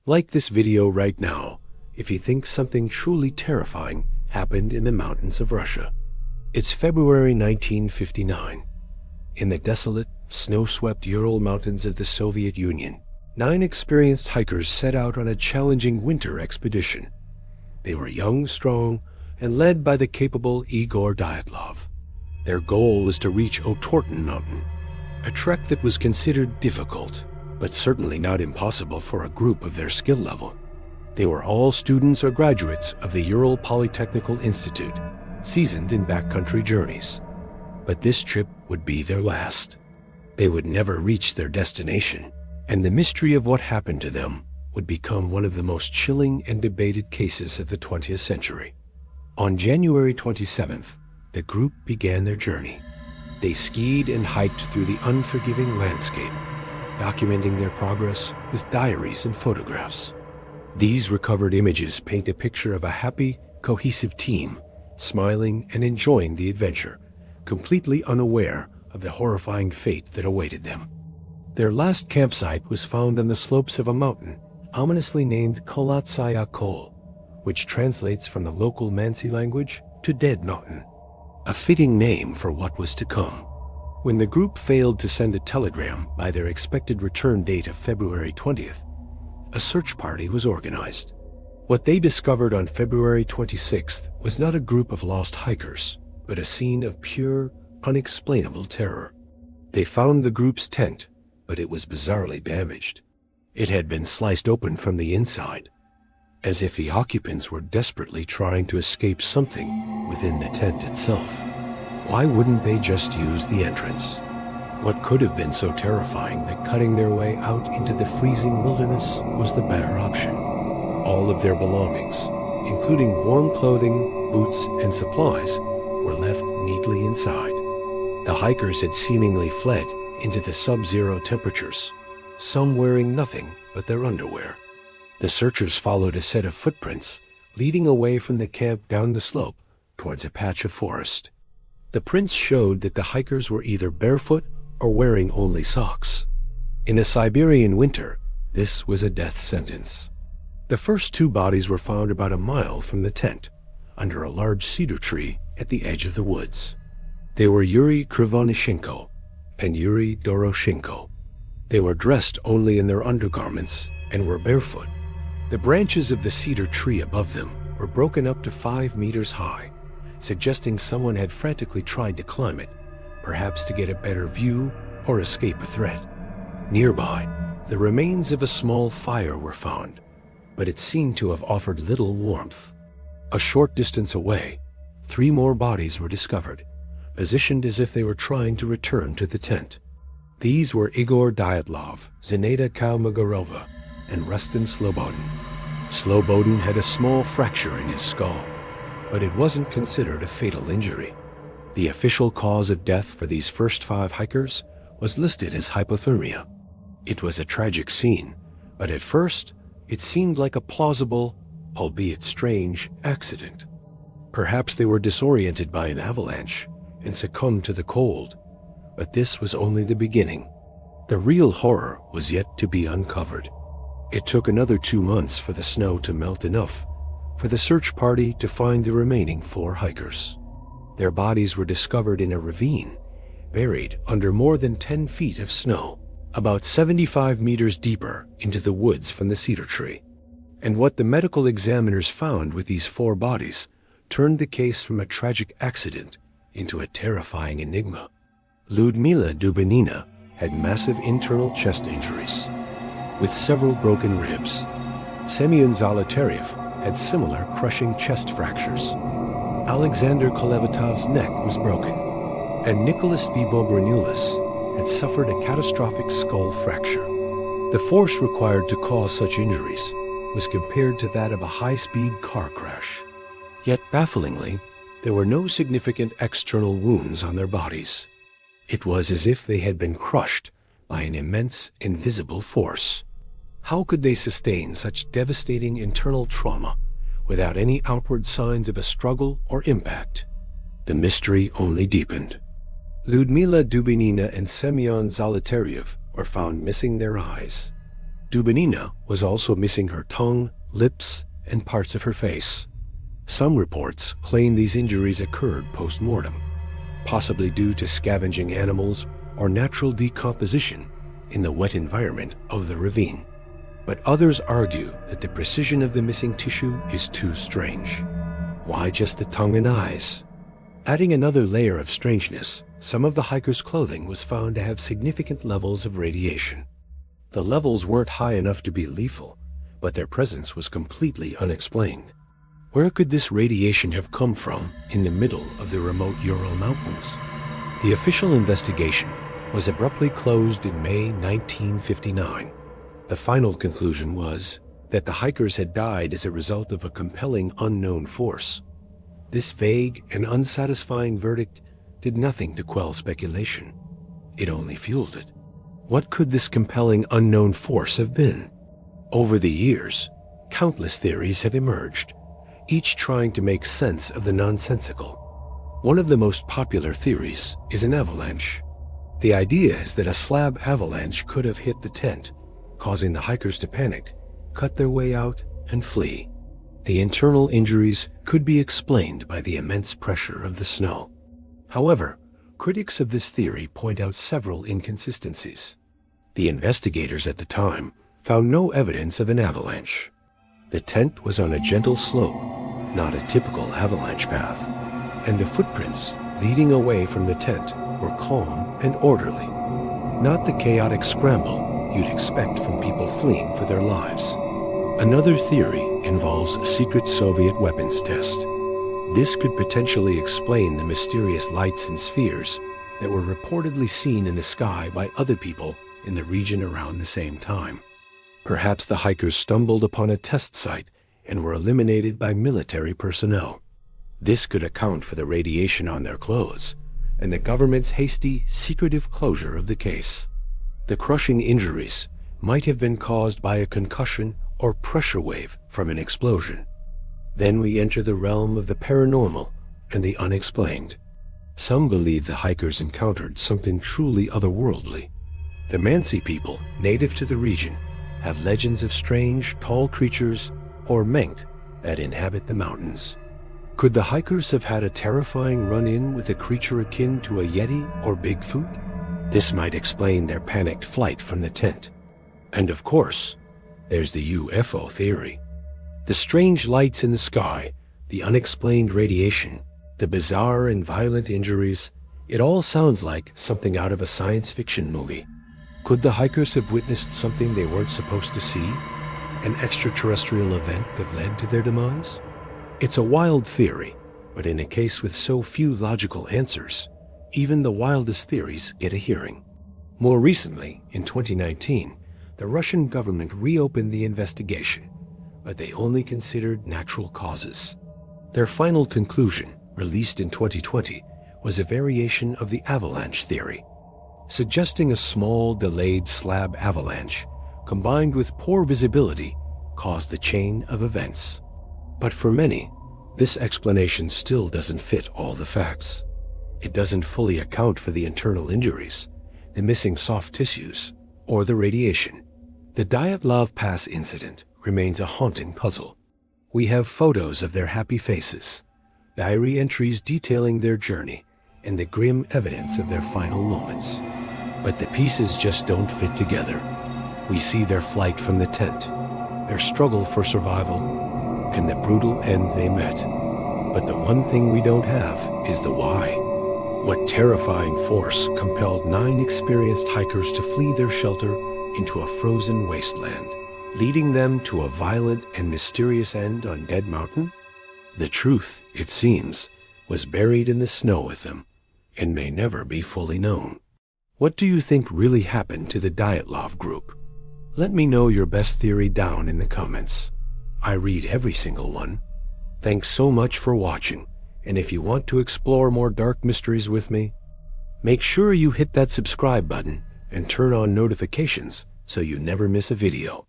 Like this video right now if you think something truly terrifying happened in the mountains of Russia. It's February 1959. In the desolate, snow-swept Ural Mountains of the Soviet Union, 9 experienced hikers set out on a challenging winter expedition. They were young, strong, and led by the capable Igor Dyatlov. Their goal was to reach Otorten Mountain, a trek that was considered difficult, but certainly not impossible for a group of their skill level. They were all students or graduates of the Ural Polytechnical Institute, seasoned in backcountry journeys. But this trip would be their last. They would never reach their destination, and the mystery of what happened to them would become one of the most chilling and debated cases of the 20th century. On January 27th, the group began their journey. They skied and hiked through the unforgiving landscape, documenting their progress with diaries and photographs. These recovered images paint a picture of a happy, cohesive team, smiling and enjoying the adventure, completely unaware of the horrifying fate that awaited them. Their last campsite was found on the slopes of a mountain, ominously named Kolatsaya Kol, which translates from the local Mansi language to Dead Mountain, a fitting name for what was to come. When the group failed to send a telegram by their expected return date of February 20th, a search party was organized. What they discovered on February 26th was not a group of lost hikers, but a scene of pure, unexplainable terror. They found the group's tent, but it was bizarrely damaged. It had been sliced open from the inside, as if the occupants were desperately trying to escape something within the tent itself. Why wouldn't they just use the entrance? What could have been so terrifying that cutting their way out into the freezing wilderness was the better option? All of their belongings, including warm clothing, boots, and supplies, were left neatly inside. The hikers had seemingly fled into the sub-zero temperatures, some wearing nothing but their underwear. The searchers followed a set of footprints leading away from the camp down the slope towards a patch of forest. The prints showed that the hikers were either barefoot or wearing only socks. In a Siberian winter, this was a death sentence. The first 2 bodies were found about a mile from the tent, under a large cedar tree at the edge of the woods. They were Yuri Krivonishenko and Yuri Doroshenko. They were dressed only in their undergarments and were barefoot. The branches of the cedar tree above them were broken up to 5 meters high, suggesting someone had frantically tried to climb it, perhaps to get a better view or escape a threat. Nearby, the remains of a small fire were found, but it seemed to have offered little warmth. A short distance away, 3 more bodies were discovered, positioned as if they were trying to return to the tent. These were Igor Dyatlov, Zeneda Kalmogorova, and Rustin Slobodin. Slobodin had a small fracture in his skull, but it wasn't considered a fatal injury. The official cause of death for these first 5 hikers was listed as hypothermia. It was a tragic scene, but at first it seemed like a plausible, albeit strange, accident. Perhaps they were disoriented by an avalanche and succumbed to the cold, but this was only the beginning. The real horror was yet to be uncovered. It took another 2 months for the snow to melt enough for the search party to find the remaining 4 hikers. Their bodies were discovered in a ravine, buried under more than 10 feet of snow, about 75 meters deeper into the woods from the cedar tree. And what the medical examiners found with these 4 bodies turned the case from a tragic accident into a terrifying enigma. Lyudmila Dubinina had massive internal chest injuries, with several broken ribs. Semyon Zolotaryov had similar crushing chest fractures. Alexander Kolevatov's neck was broken, and Nicholas Thibeaux-Granulis had suffered a catastrophic skull fracture. The force required to cause such injuries was compared to that of a high-speed car crash. Yet bafflingly, there were no significant external wounds on their bodies. It was as if they had been crushed by an immense, invisible force. How could they sustain such devastating internal trauma without any outward signs of a struggle or impact? The mystery only deepened. Lyudmila Dubinina and Semyon Zolotaryov were found missing their eyes. Dubinina was also missing her tongue, lips, and parts of her face. Some reports claim these injuries occurred post-mortem, possibly due to scavenging animals or natural decomposition in the wet environment of the ravine. But others argue that the precision of the missing tissue is too strange. Why just the tongue and eyes? Adding another layer of strangeness, some of the hikers' clothing was found to have significant levels of radiation. The levels weren't high enough to be lethal, but their presence was completely unexplained. Where could this radiation have come from in the middle of the remote Ural Mountains? The official investigation was abruptly closed in May 1959. The final conclusion was that the hikers had died as a result of a compelling unknown force. This vague and unsatisfying verdict did nothing to quell speculation. It only fueled it. What could this compelling unknown force have been? Over the years, countless theories have emerged, each trying to make sense of the nonsensical. One of the most popular theories is an avalanche. The idea is that a slab avalanche could have hit the tent, causing the hikers to panic, cut their way out, and flee. The internal injuries could be explained by the immense pressure of the snow. However, critics of this theory point out several inconsistencies. The investigators at the time found no evidence of an avalanche. The tent was on a gentle slope, not a typical avalanche path, and the footprints leading away from the tent were calm and orderly, not the chaotic scramble you'd expect from people fleeing for their lives. Another theory involves a secret Soviet weapons test. This could potentially explain the mysterious lights and spheres that were reportedly seen in the sky by other people in the region around the same time. Perhaps the hikers stumbled upon a test site and were eliminated by military personnel. This could account for the radiation on their clothes and the government's hasty, secretive closure of the case. The crushing injuries might have been caused by a concussion or pressure wave from an explosion. Then we enter the realm of the paranormal and the unexplained. Some believe the hikers encountered something truly otherworldly. The Mansi people, native to the region, have legends of strange, tall creatures, or menk, that inhabit the mountains. Could the hikers have had a terrifying run-in with a creature akin to a Yeti or Bigfoot? This might explain their panicked flight from the tent. And of course, there's the UFO theory. The strange lights in the sky, the unexplained radiation, the bizarre and violent injuries, it all sounds like something out of a science fiction movie. Could the hikers have witnessed something they weren't supposed to see? An extraterrestrial event that led to their demise? It's a wild theory, but in a case with so few logical answers, even the wildest theories get a hearing. More recently, in 2019, the Russian government reopened the investigation, but they only considered natural causes. Their final conclusion, released in 2020, was a variation of the avalanche theory, suggesting a small, delayed slab avalanche combined with poor visibility caused the chain of events. But for many, this explanation still doesn't fit all the facts. It doesn't fully account for the internal injuries, the missing soft tissues, or the radiation. The Dyatlov Pass incident remains a haunting puzzle. We have photos of their happy faces, diary entries detailing their journey, and the grim evidence of their final moments. But the pieces just don't fit together. We see their flight from the tent, their struggle for survival, and the brutal end they met. But the one thing we don't have is the why. What terrifying force compelled 9 experienced hikers to flee their shelter into a frozen wasteland, leading them to a violent and mysterious end on Dead Mountain? The truth, it seems, was buried in the snow with them, and may never be fully known. What do you think really happened to the Dyatlov group? Let me know your best theory down in the comments. I read every single one. Thanks so much for watching, and if you want to explore more dark mysteries with me, make sure you hit that subscribe button and turn on notifications so you never miss a video.